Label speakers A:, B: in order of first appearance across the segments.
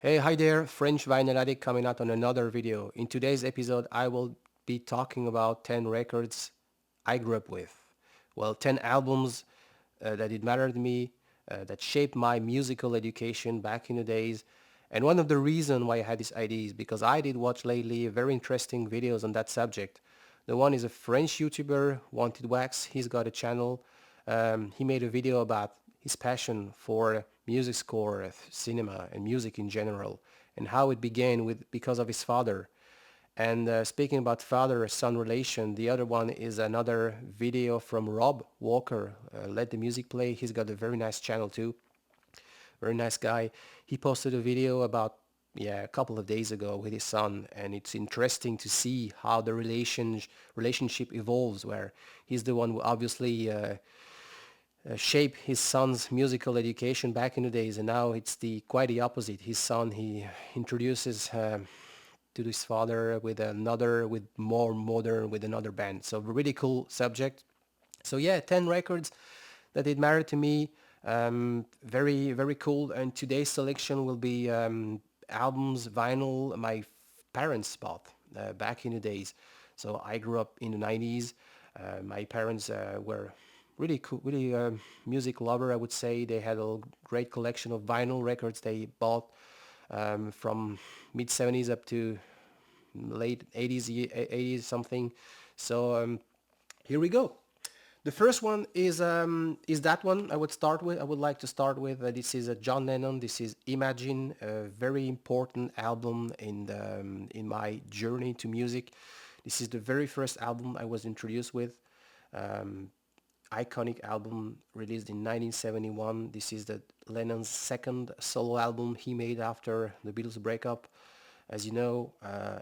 A: Hey, hi there, French vinyl addict coming out on another video. In today's episode, I will be talking about 10 records I grew up with. Well, 10 albums that did matter to me, that shaped my musical education back in the days. And one of the reasons why I had this idea is because I did watch lately very interesting videos on that subject. The one is a French YouTuber, Wanted Wax. He's got a channel. He made a video about his passion for music score, cinema, and music in general, and how it began with because of his father. And speaking about father-son relation, the other one is another video from Rob Walker, Let the Music Play. He's got a very nice channel too, very nice guy. He posted a video about a couple of days ago with his son, and it's interesting to see how the relationship evolves, where he's the one who obviously shape his son's musical education back in the days, and now it's the quite the opposite. His son, he introduces to his father with more modern, with another band. So really cool subject. So yeah, 10 records that did matter to me. Very, very cool. And today's selection will be albums, vinyl my parents bought back in the days. So I grew up in the 90s. My parents were really cool, really music lover, I would say. They had a great collection of vinyl records they bought from mid 70s up to late 80s, 80s something. So here we go. The first one is that one I would start with. I would like to start with. This is John Lennon. This is Imagine, a very important album in my journey to music. This is the very first album I was introduced with. Um, Iconic album released in 1971. This is the Lennon's second solo album he made after the Beatles breakup, as you know.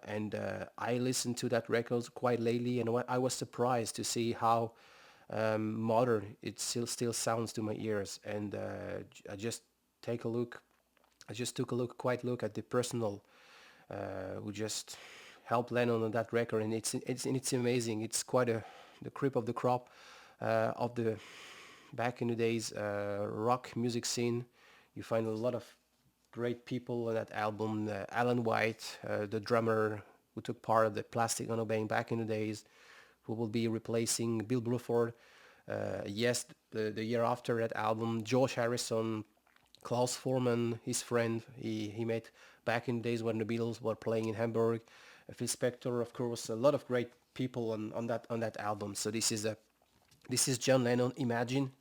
A: And I listened to that record quite lately, and I was surprised to see how modern it still sounds to my ears. And I just take a look. I just took a look at the personal who just helped Lennon on that record, and it's amazing. It's quite the creep of the crop of the back in the days rock music scene. You find a lot of great people on that album. Alan White, the drummer who took part of the Plastic Ono Band back in the days, who will be replacing Bill Bruford. Yes, the year after that album, George Harrison, Klaus Foreman, his friend, he met back in the days when the Beatles were playing in Hamburg. Phil Spector, of course, a lot of great people on that album. So this is John Lennon, Imagine.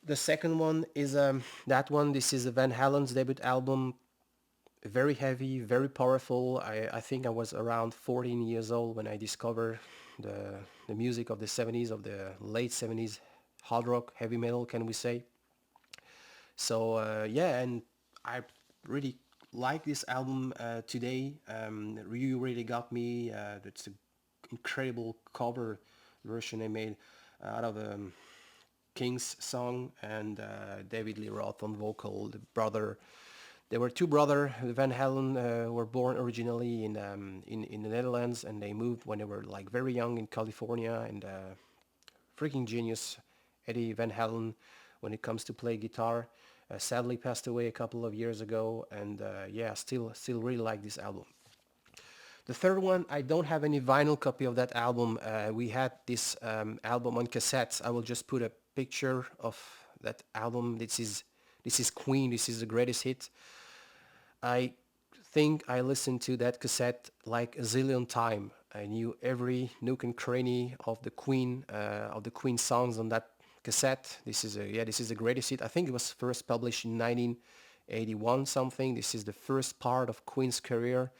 A: The second one is that one. This is Van Halen's debut album. Very heavy, very powerful. I think I was around 14 years old when I discovered the music of the 70s, of the late 70s, hard rock, heavy metal, can we say. So yeah, and I really like this album today. Really got me. It's an incredible cover version they made out of King's song, and David Lee Roth on vocal, the brother. There were two brothers. Van Halen were born originally in the Netherlands, and they moved when they were like very young in California. And freaking genius, Eddie Van Halen, when it comes to play guitar. Sadly passed away a couple of years ago, and yeah, still really like this album. The third one, I don't have any vinyl copy of that album. We had this album on cassettes. I will just put a picture of that album. This is Queen. This is the greatest hit. I think I listened to that cassette like a zillion time. I knew every nook and cranny of the Queen songs on that cassette. This is the greatest hit. I think it was first published in 1981 something. This is the first part of Queen's career.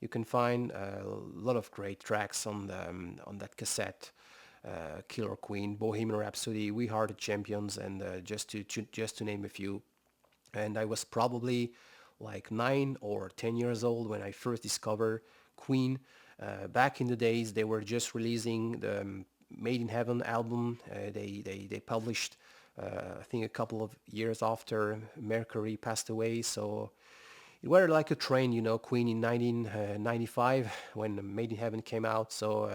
A: You can find a lot of great tracks on that cassette. Killer Queen, Bohemian Rhapsody, We Are the Champions, and just to name a few. And I was probably like 9 or 10 years old when I first discovered Queen. Back in the days, they were just releasing the Made in Heaven album. They published, I think, a couple of years after Mercury passed away. So it were like a trend, Queen in 1995 when Made in Heaven came out. So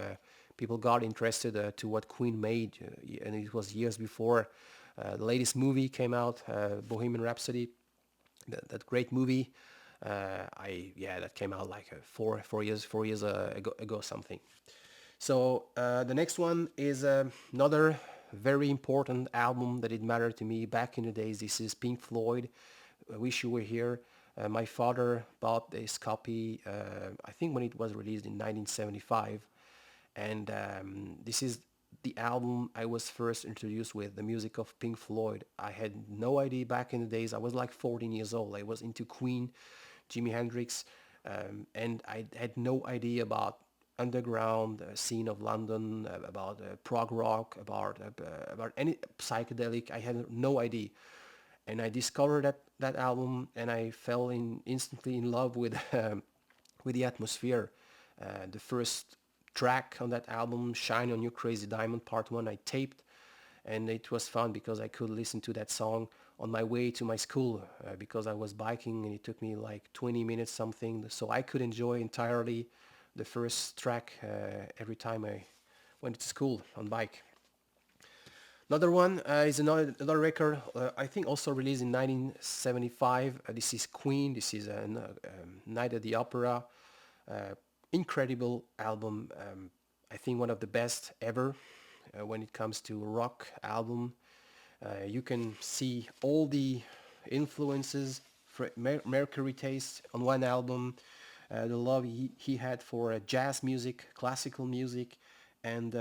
A: people got interested to what Queen made, and it was years before the latest movie came out, Bohemian Rhapsody. that great movie. That came out like 4 years ago something. So the next one is another very important album that it mattered to me back in the days. This is Pink Floyd. I Wish You Were Here. My father bought this copy, I think when it was released in 1975, and this is the album I was first introduced with, the music of Pink Floyd. I had no idea back in the days. I was like 14 years old. I was into Queen, Jimi Hendrix, and I had no idea about underground scene of London, about prog rock, about any psychedelic. I had no idea, and I discovered that album, and I fell in instantly in love with the atmosphere. The first track on that album, "Shine on You Crazy Diamond" Part One, I taped, and it was fun because I could listen to that song on my way to my school because I was biking and it took me like 20 minutes something, so I could enjoy entirely the first track every time I went to school on bike. Another one is another record, I think also released in 1975. This is Queen. This is Night at the Opera. Uh, Incredible album. I think one of the best ever when it comes to rock album. You can see all the influences for Mercury taste on one album, the love he had for jazz music, classical music, and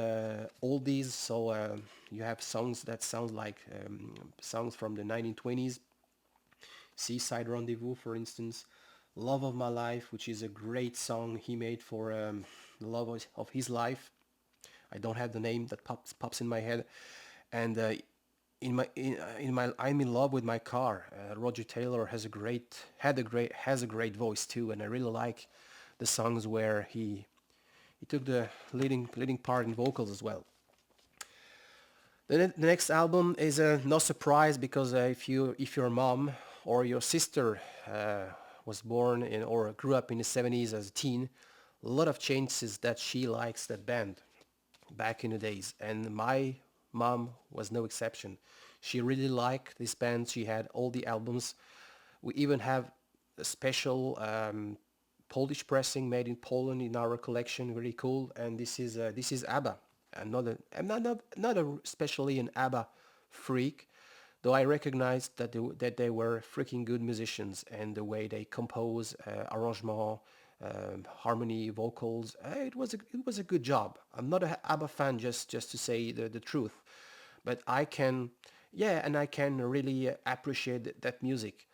A: all these. So you have songs that sound like songs from the 1920s, Seaside Rendezvous, for instance, Love of My Life, which is a great song he made for the love of his life. I don't have the name that pops in my head, and in my I'm in love with my car. Roger Taylor has a great voice too, and I really like the songs where he took the leading part in vocals as well. The next album is no surprise because if your mom or your sister was born in or grew up in the 70s as a teen, a lot of chances that she likes that band back in the days, and my mom was no exception. She really liked this band. She had all the albums. We even have a special Polish pressing made in Poland in our collection. Very cool. And this is ABBA. I'm not especially an ABBA freak, though I recognized that they were freaking good musicians and the way they compose arrangement, harmony, vocals. It was a good job. I'm not a ABBA fan just to say the truth, but I can really appreciate that music.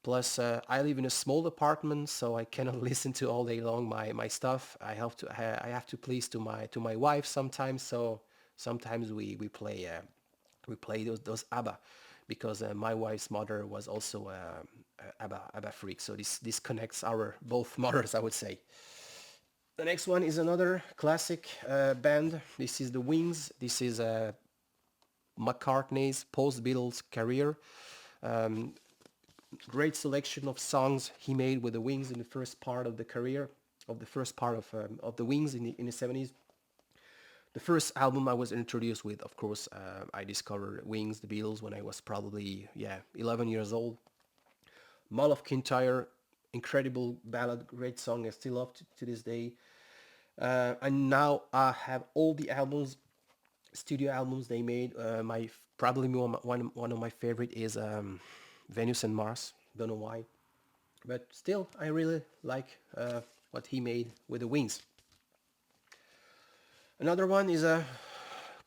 A: Plus, I live in a small apartment, so I cannot listen to all day long my stuff. I have to please to my wife sometimes. So sometimes we play those ABBA because my wife's mother was also ABBA freak. So this connects our both mothers, I would say. The next one is another classic band. This is the Wings. This is McCartney's post-Beatles career. Um, Great selection of songs he made with the Wings in the first part of the career, of the first part of the Wings in the 70s. The first album I was introduced with, of course, I discovered Wings, the Beatles, when I was probably 11 years old. Mall of Kintyre, incredible ballad, great song I still love to this day. And now I have all the albums, studio albums they made. My probably one of my favorite is Venus and Mars. Don't know why, but still I really like what he made with the Wings. Another one is a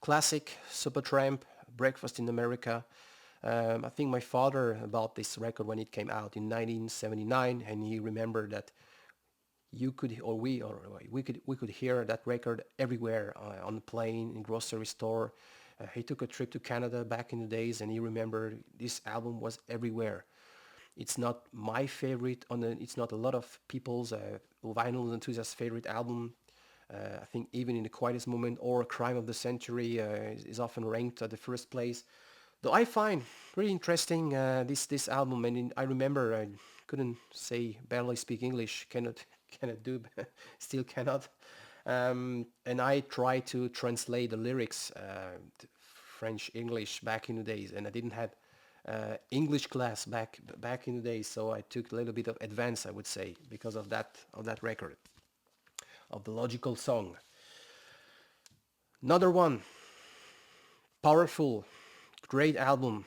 A: classic Supertramp, Breakfast in America. I think my father bought this record when it came out in 1979, and he remembered that you could or we could hear that record everywhere on the plane, in grocery store. He took a trip to Canada back in the days, and he remembered this album was everywhere. It's not my favorite. It's not a lot of people's vinyl enthusiasts' favorite album. I think even in the quietest moment or Crime of the Century is often ranked at the first place. Though I find really interesting this album, and I remember I couldn't say barely speak English, cannot cannot do, still cannot, and I tried to translate the lyrics to French English back in the days, and I didn't have English class back in the day, so I took a little bit of advance, I would say, because of that record, of the logical song. Another one, powerful, great album,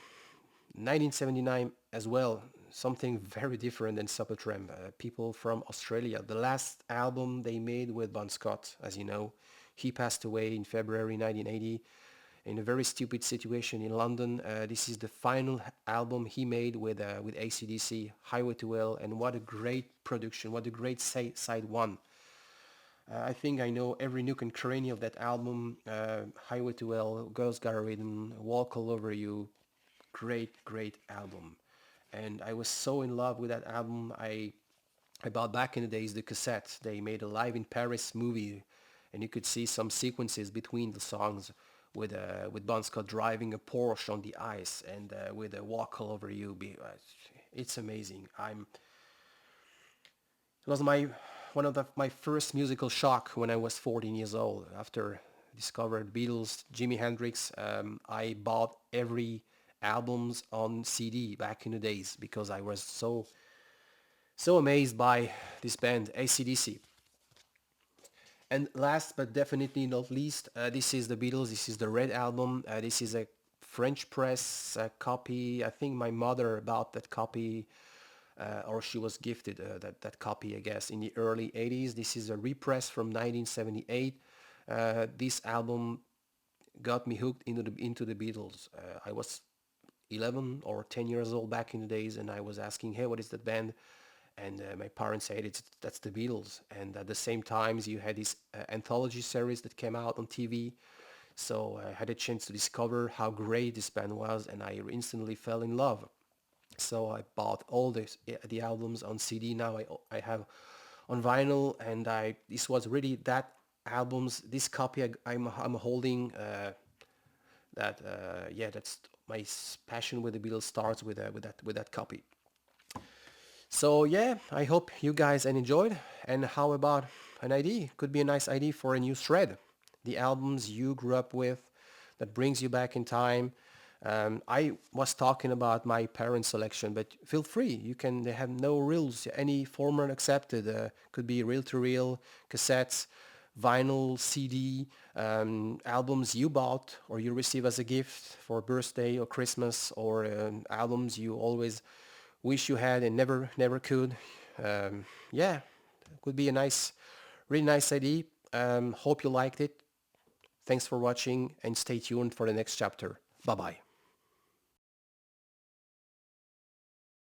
A: 1979 as well. Something very different than Supertramp. People from Australia. The last album they made with Bon Scott, as you know, he passed away in February 1980 in a very stupid situation in London. This is the final album he made with AC/DC, Highway to Hell, and what a great production! What a great side one. I think I know every nook and cranny of that album. Highway to Hell, Girls Got a Rhythm, Walk All Over You. Great, great album. And I was so in love with that album. I bought back in the days the cassette. They made a Live in Paris movie, and you could see some sequences between the songs with Bon Scott driving a Porsche on the ice and with a Walk All Over You. It's amazing. It was one of my first musical shock when I was 14 years old. After discovered Beatles, Jimi Hendrix, I bought every albums on CD back in the days because I was so amazed by this band, AC/DC. And last but definitely not least, this is the Beatles. This is the Red Album. This is a French press copy. I think my mother bought that copy, or she was gifted that copy, I guess, in the early 80s. This is a repress from 1978. This album got me hooked into the Beatles. I was 11 or 10 years old back in the days, and I was asking, hey, what is that band? And my parents said that's the Beatles. And at the same times, you had this anthology series that came out on TV. So I had a chance to discover how great this band was, and I instantly fell in love. So I bought all the albums on CD. Now I have on vinyl, and this was really that albums. This copy I'm holding. That's my passion with the Beatles starts with that copy. So yeah, I hope you guys enjoyed. And how about an idea? Could be a nice idea for a new thread. The albums you grew up with that brings you back in time. I was talking about my parents' selection, but feel free. You can. They have no rules. Any format accepted. Could be reel-to-reel, cassettes, vinyl, CD, albums you bought or you receive as a gift for birthday or Christmas, or albums you always wish you had and never could. Yeah, could be a really nice idea. Hope you liked it. Thanks for watching and stay tuned for the next chapter. Bye bye.